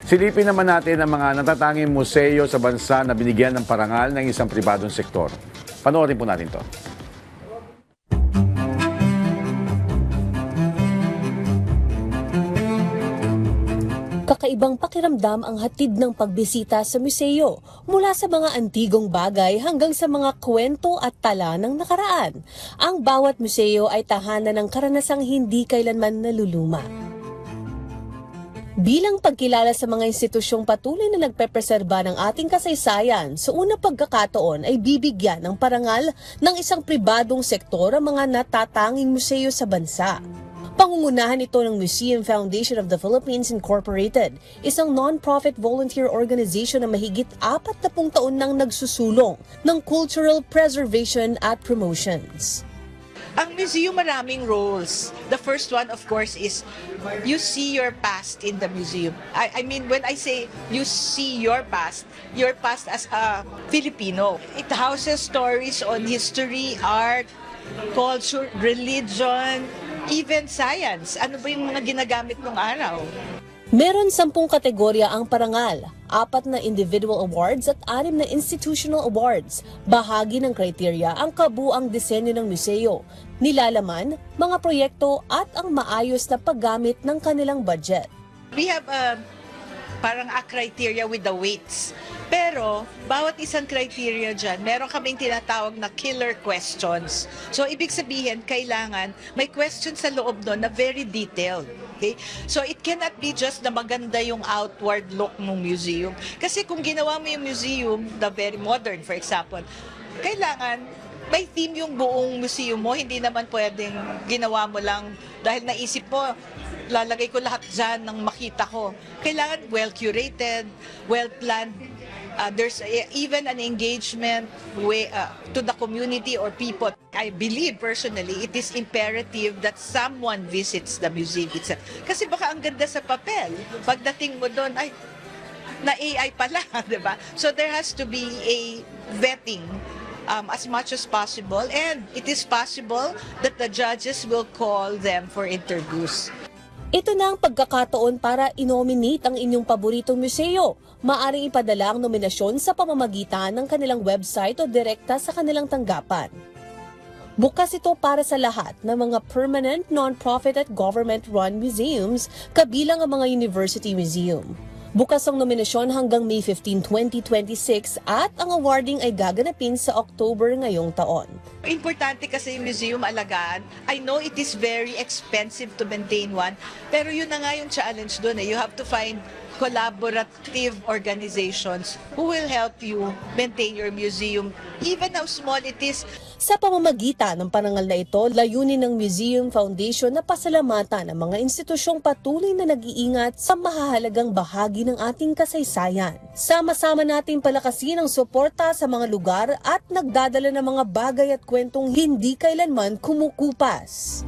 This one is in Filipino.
Silipin naman natin ang mga natatanging museo sa bansa na binigyan ng parangal ng isang pribadong sektor. Panoorin po natin to. Kakaibang pakiramdam ang hatid ng pagbisita sa museo, mula sa mga antigong bagay hanggang sa mga kwento at tala ng nakaraan. Ang bawat museo ay tahanan ng karanasang hindi kailanman naluluma. Bilang pagkilala sa mga institusyong patuloy na nagpepreserba ng ating kasaysayan, sa unang pagkakataon ay bibigyan ng parangal ng isang pribadong sektor ang mga natatanging museo sa bansa. Pangungunahan ito ng Museum Foundation of the Philippines Incorporated, isang non-profit volunteer organization na mahigit 40 taon nang nagsusulong ng cultural preservation at promotions. Ang museum maraming roles. The first one, of course, is you see your past in the museum. I mean, when I say you see your past as a Filipino. It houses stories on history, art, culture, religion, even science. Ano ba yung mga ginagamit ng araw? Meron 10 kategorya ang parangal, 4 na individual awards at 6 na institutional awards. Bahagi ng kriteria ang kabuang disenyo ng museo, nilalaman, mga proyekto at ang maayos na paggamit ng kanilang budget. We have parang a criteria with the weights. Pero, bawat isang criteria dyan, meron kaming tinatawag na killer questions. So, ibig sabihin, kailangan may questions sa loob nun na very detailed. Okay? So, it cannot be just na maganda yung outward look ng museum. Kasi kung ginawa mo yung museum, the very modern, for example, kailangan may theme yung buong museum mo. Hindi naman pwedeng ginawa mo lang dahil naisip mo, lalagay ko lahat dyan ng makita ko. Kailangan well-curated, well-planned. There's even an engagement way, to the community or people. I believe personally, it is imperative that someone visits the museum itself. Kasi baka ang ganda sa papel. Pagdating mo doon, ay, na AI pala, di ba? So there has to be a vetting as much as possible, and it is possible that the judges will call them for interviews. Ito na ang pagkakataon para inominate ang inyong paboritong museo. Maaring ipadala ang nominasyon sa pamamagitan ng kanilang website o direkta sa kanilang tanggapan. Bukas ito para sa lahat ng mga permanent, non-profit at government-run museums, kabilang ang mga university museum. Bukas ang nominasyon hanggang May 15, 2026 at ang awarding ay gaganapin sa October ngayong taon. Importante kasi yung museum alagaan. I know it is very expensive to maintain one, pero yun na nga yung challenge doon. You have to find collaborative organizations who will help you maintain your museum, even how small it is. Sa pamamagitan ng parangal na ito, layunin ng Museum Foundation na pasalamatan ang mga institusyong patuloy na nag-iingat sa mahahalagang bahagi ng ating kasaysayan. Sama-sama nating palakasin ang suporta sa mga lugar at nagdadala ng mga bagay at kwentong hindi kailanman kumukupas.